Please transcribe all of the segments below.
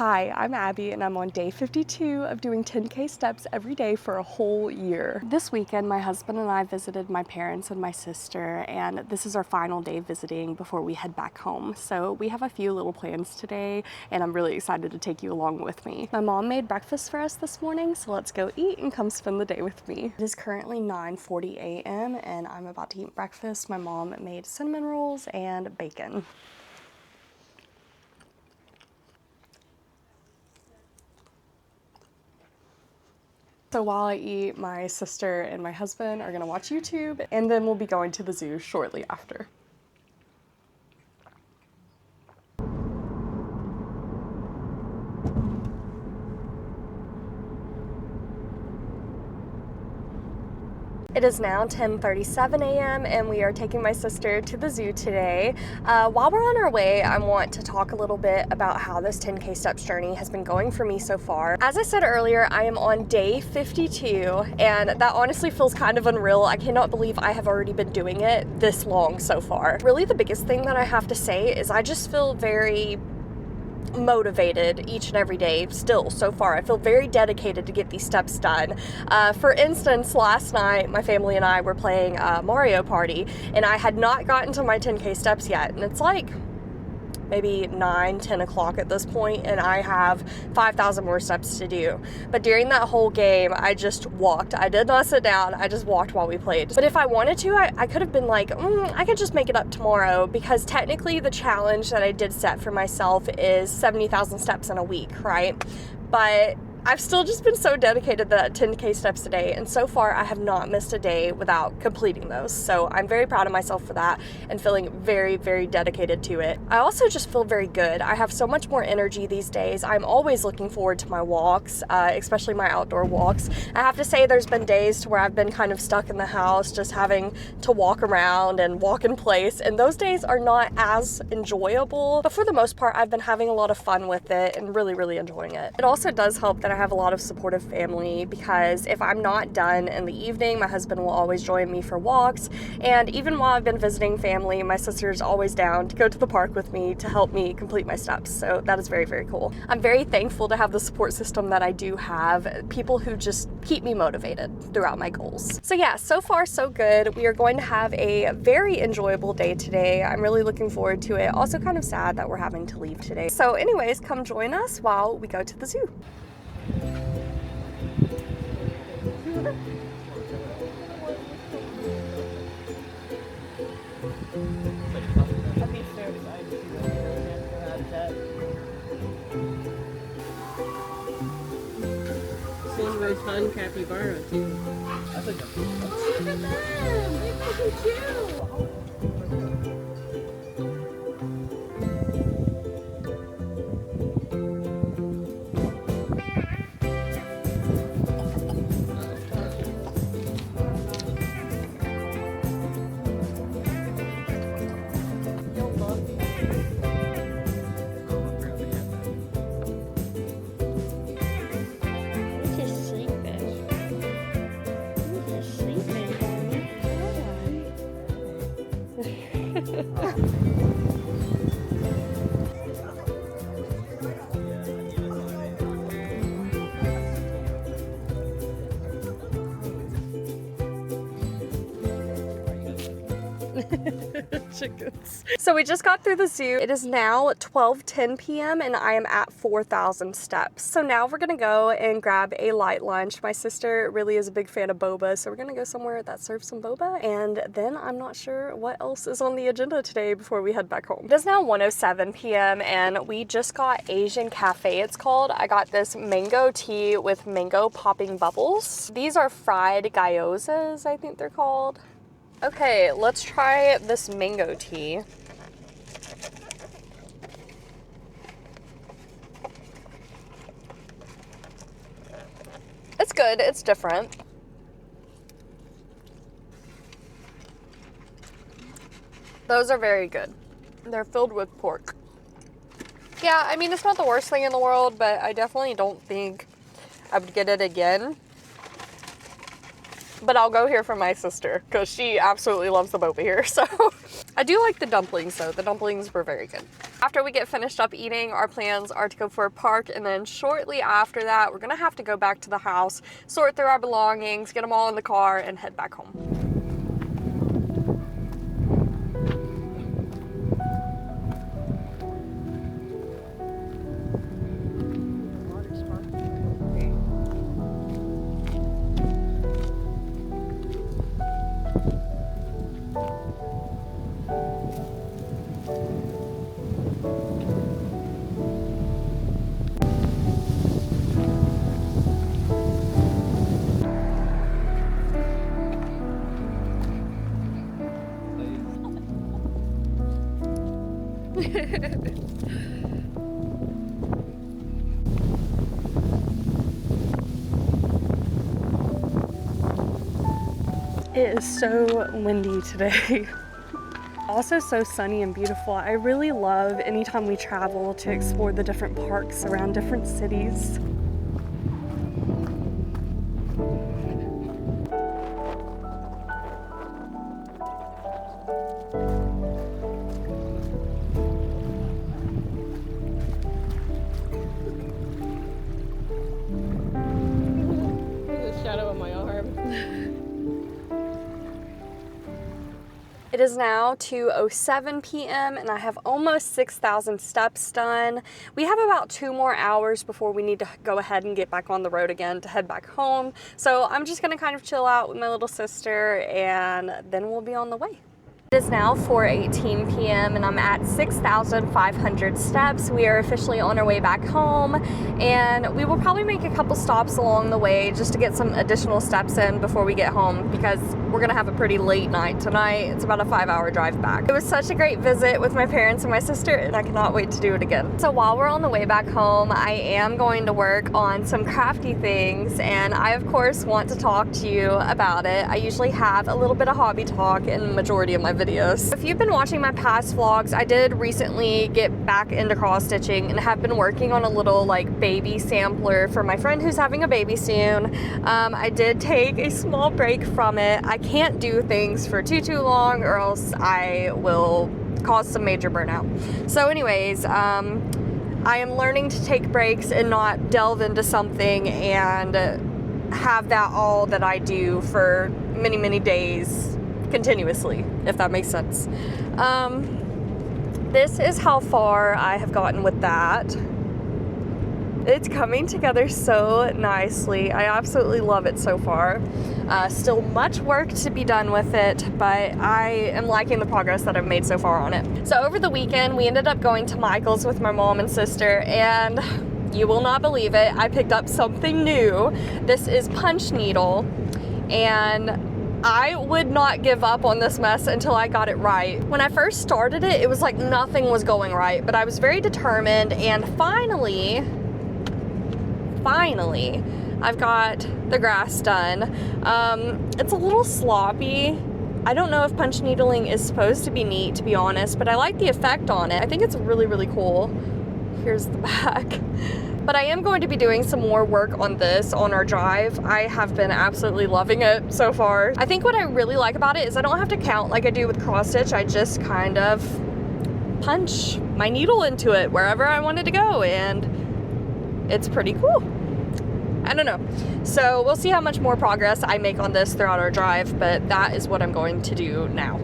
Hi, I'm Abby and I'm on day 52 of doing 10K steps every day for a whole year. This weekend, my husband and I visited my parents and my sister, and this is our final day visiting before we head back home. So we have a few little plans today, and I'm really excited to take you along with me. My mom made breakfast for us this morning, so let's go eat and come spend the day with me. It is currently 9:40 a.m. and I'm about to eat breakfast. My mom made cinnamon rolls and bacon. So while I eat, my sister and my husband are gonna watch YouTube, and then we'll be going to the zoo shortly after. It is now 10:37 a.m. and we are taking my sister to the zoo today. While we're on our way, I want to talk a little bit about how this 10K steps journey has been going for me so far. As I said earlier, I am on day 52, and that honestly feels kind of unreal. I cannot believe I have already been doing it this long so far. Really, the biggest thing that I have to say is I just feel very motivated each and every day still so far. I feel very dedicated to get these steps done. For instance, last night my family and I were playing Mario Party, and I had not gotten to my 10K steps yet, and it's like maybe 9-10 o'clock at this point, and I have 5,000 more steps to do. But during that whole game, I just walked. I did not sit down, I just walked while we played. But if I wanted to, I could have been like, I could just make it up tomorrow, because technically the challenge that I did set for myself is 70,000 steps in a week, right? But I've still just been so dedicated to that 10K steps a day, and so far I have not missed a day without completing those. So I'm very proud of myself for that and feeling very, very dedicated to it. I also just feel very good. I have so much more energy these days. I'm always looking forward to my walks, especially my outdoor walks. I have to say there's been days to where I've been kind of stuck in the house, just having to walk around and walk in place, and those days are not as enjoyable, but for the most part I've been having a lot of fun with it and really, really enjoying it. It also does help that I have a lot of supportive family, because if I'm not done in the evening, my husband will always join me for walks, and even while I've been visiting family, my sister's always down to go to the park with me to help me complete my steps. So that is very, very cool. I'm very thankful to have the support system that I do have, people who just keep me motivated throughout my goals. So yeah, so far so good. We are going to have a very enjoyable day today. I'm really looking forward to it. Also kind of sad that we're having to leave today. So anyways, come join us while we go to the zoo. Fun capybara too. I think that's cool. Oh, look at them! They're so cute! Chickens. So we just got through the zoo. It is now 12:10 p.m. and I am at 4,000 steps. So now we're gonna go and grab a light lunch. My sister really is a big fan of boba, so we're gonna go somewhere that serves some boba, and then I'm not sure what else is on the agenda today before we head back home. It is now 1:07 p.m. and we just got Asian Cafe, it's called. I got this mango tea with mango popping bubbles. These are fried gyozas, I think they're called. Okay, let's try this mango tea. It's good, it's different. Those are very good. They're filled with pork. Yeah, I mean, it's not the worst thing in the world, but I definitely don't think I would get it again. but I'll go here for my sister because she absolutely loves the boba here. So I do like the dumplings though. The dumplings were very good. After we get finished up eating, our plans are to go for a park, and then shortly after that, we're gonna have to go back to the house, sort through our belongings, get them all in the car, and head back home. It is so windy today. Also so sunny and beautiful. I really love anytime we travel to explore the different parks around different cities. The shadow of my arm. It is now 2:07 p.m. and I have almost 6,000 steps done. We have about 2 more hours before we need to go ahead and get back on the road again to head back home. So I'm just gonna kind of chill out with my little sister and then we'll be on the way. It is now 4:18 p.m. and I'm at 6,500 steps. We are officially on our way back home, and we will probably make a couple stops along the way just to get some additional steps in before we get home, because we're gonna have a pretty late night tonight. It's about a 5-hour drive back. It was such a great visit with my parents and my sister, and I cannot wait to do it again. So while we're on the way back home, I am going to work on some crafty things, and I of course want to talk to you about it. I usually have a little bit of hobby talk in the majority of my videos. If you've been watching my past vlogs, I did recently get back into cross stitching and have been working on a little like baby sampler for my friend who's having a baby soon. I did take a small break from it. I can't do things for too long or else I will cause some major burnout. So anyways, I am learning to take breaks and not delve into something and have that all that I do for many days continuously, if that makes sense. This is how far I have gotten with that. It's coming together so nicely. I absolutely love it so far. Still much work to be done with it, but I am liking the progress that I've made so far on it. So over the weekend, we ended up going to Michael's with my mom and sister, and you will not believe it, I picked up something new. This is punch needle, and I would not give up on this mess until I got it right. When I first started it, it was like nothing was going right, but I was very determined, and finally, I've got the grass done. It's a little sloppy. I don't know if punch needling is supposed to be neat, to be honest, but I like the effect on it. I think it's really cool. Here's the back. But I am going to be doing some more work on this on our drive. I have been absolutely loving it so far. I think what I really like about it is I don't have to count like I do with cross stitch. I just kind of punch my needle into it wherever I want it to go, and it's pretty cool. I don't know. So we'll see how much more progress I make on this throughout our drive, but that is what I'm going to do now.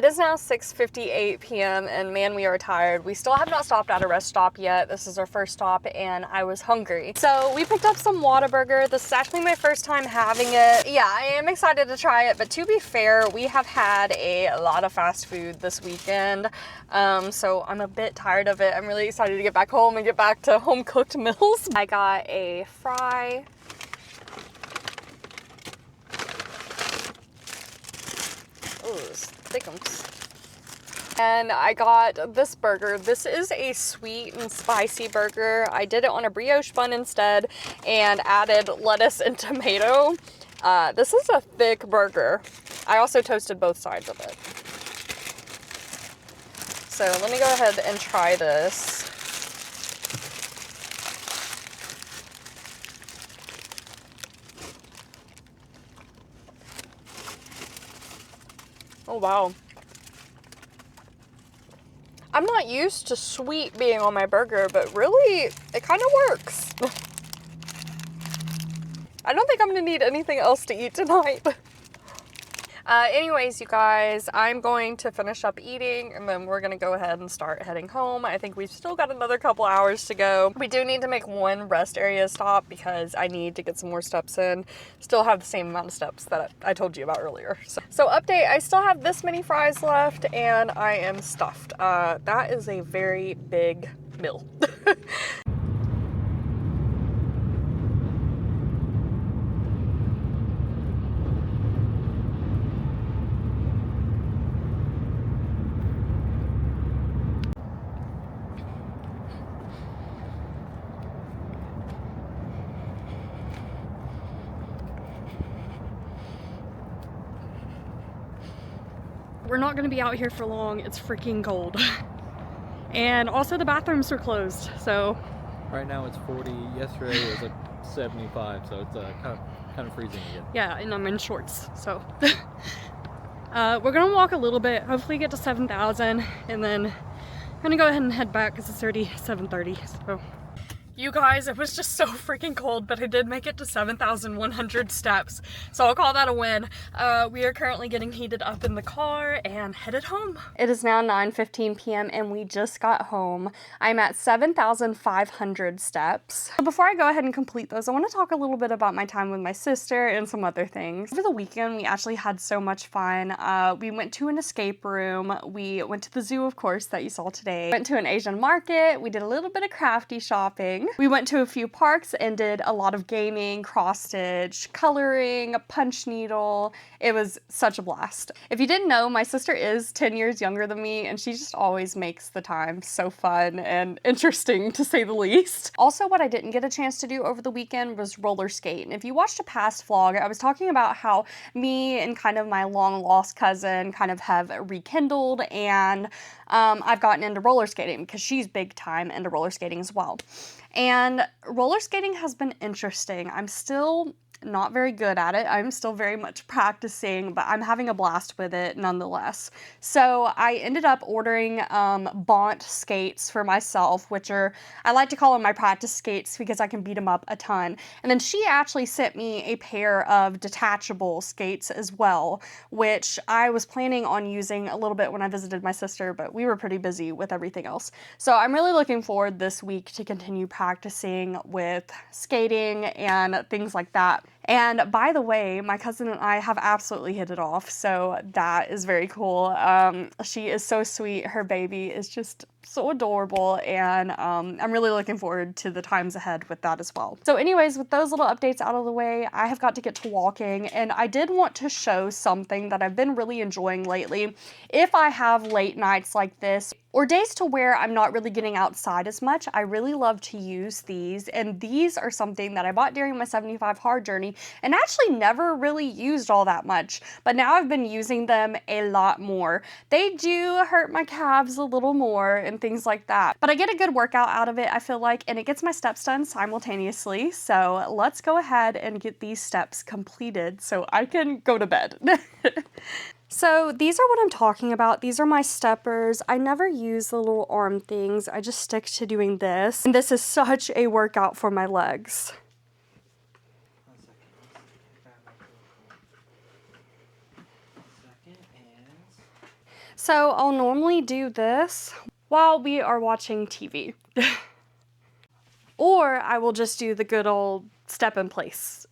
It is now 6:58 p.m. and man, we are tired. We still have not stopped at a rest stop yet. This is our first stop and I was hungry. So we picked up some Whataburger. This is actually my first time having it. Yeah, I am excited to try it, but to be fair, we have had a lot of fast food this weekend. So I'm a bit tired of it. I'm really excited to get back home and get back to home cooked meals. I got a fry. Ooh, thickums. And I got this burger. This is a sweet and spicy burger. I did it on a brioche bun instead and added lettuce and tomato. This is a thick burger. I also toasted both sides of it. So let me go ahead and try this. Oh, wow. I'm not used to sweet being on my burger, but really, it kind of works. I don't think I'm gonna need anything else to eat tonight. Anyways, you guys, I'm going to finish up eating and then we're gonna go ahead and start heading home. I think we've still got another couple hours to go. We do need to make one rest area stop because I need to get some more steps in. Still have the same amount of steps that I told you about earlier. So update, I still have this many fries left and I am stuffed. That is a very big meal. We're not gonna be out here for long. It's freaking cold. And also the bathrooms are closed, so. Right now it's 40. Yesterday it was like 75, so it's kind of freezing again. Yeah, and I'm in shorts, so. We're gonna walk a little bit, hopefully get to 7,000, and then I'm gonna go ahead and head back because it's already 7:30, so. You guys, it was just so freaking cold, but I did make it to 7,100 steps, so I'll call that a win. We are currently getting heated up in the car and headed home. It is now 9:15 p.m. and we just got home. I'm at 7,500 steps. So before I go ahead and complete those, I want to talk a little bit about my time with my sister and some other things. Over the weekend, we actually had so much fun. We went to an escape room. We went to the zoo, of course, that you saw today. Went to an Asian market. We did a little bit of crafty shopping. We went to a few parks and did a lot of gaming, cross-stitch, coloring, punch needle. It was such a blast. If you didn't know, my sister is 10 years younger than me and she just always makes the time so fun and interesting to say the least. Also, what I didn't get a chance to do over the weekend was roller skate. And if you watched a past vlog, I was talking about how me and kind of my long lost cousin kind of have rekindled and I've gotten into roller skating because she's big time into roller skating as well. And roller skating has been interesting. I'm still not very good at it. I'm still very much practicing, but I'm having a blast with it nonetheless. So I ended up ordering Bont skates for myself, which are, I like to call them my practice skates because I can beat them up a ton. And then she actually sent me a pair of detachable skates as well, which I was planning on using a little bit when I visited my sister, but we were pretty busy with everything else. So I'm really looking forward this week to continue practicing with skating and things like that. And by the way, my cousin and I have absolutely hit it off, so that is very cool. She is so sweet. Her baby is just so adorable, and I'm really looking forward to the times ahead with that as well. So anyways, with those little updates out of the way, I have got to get to walking, and I did want to show something that I've been really enjoying lately. If I have late nights like this, or days to where I'm not really getting outside as much, I really love to use these, and these are something that I bought during my 75 hard journey and actually never really used all that much, but now I've been using them a lot more. They do hurt my calves a little more and things like that, but I get a good workout out of it, I feel like, and it gets my steps done simultaneously. So let's go ahead and get these steps completed so I can go to bed. So these are what I'm talking about. These are my steppers. I never use the little arm things. I just stick to doing this. And this is such a workout for my legs. So I'll normally do this while we are watching TV. Or I will just do the good old step in place.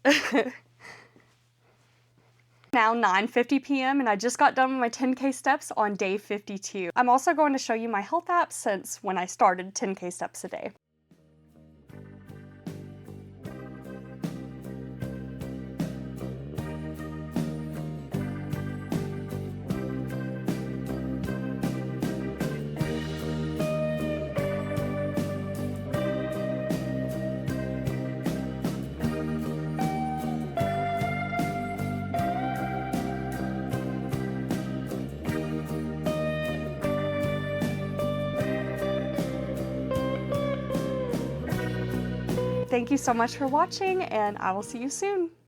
Now 9:50 p.m. and I just got done with my 10K steps on day 52. I'm also going to show you my health apps since when I started 10K steps a day. Thank you so much for watching, and I will see you soon.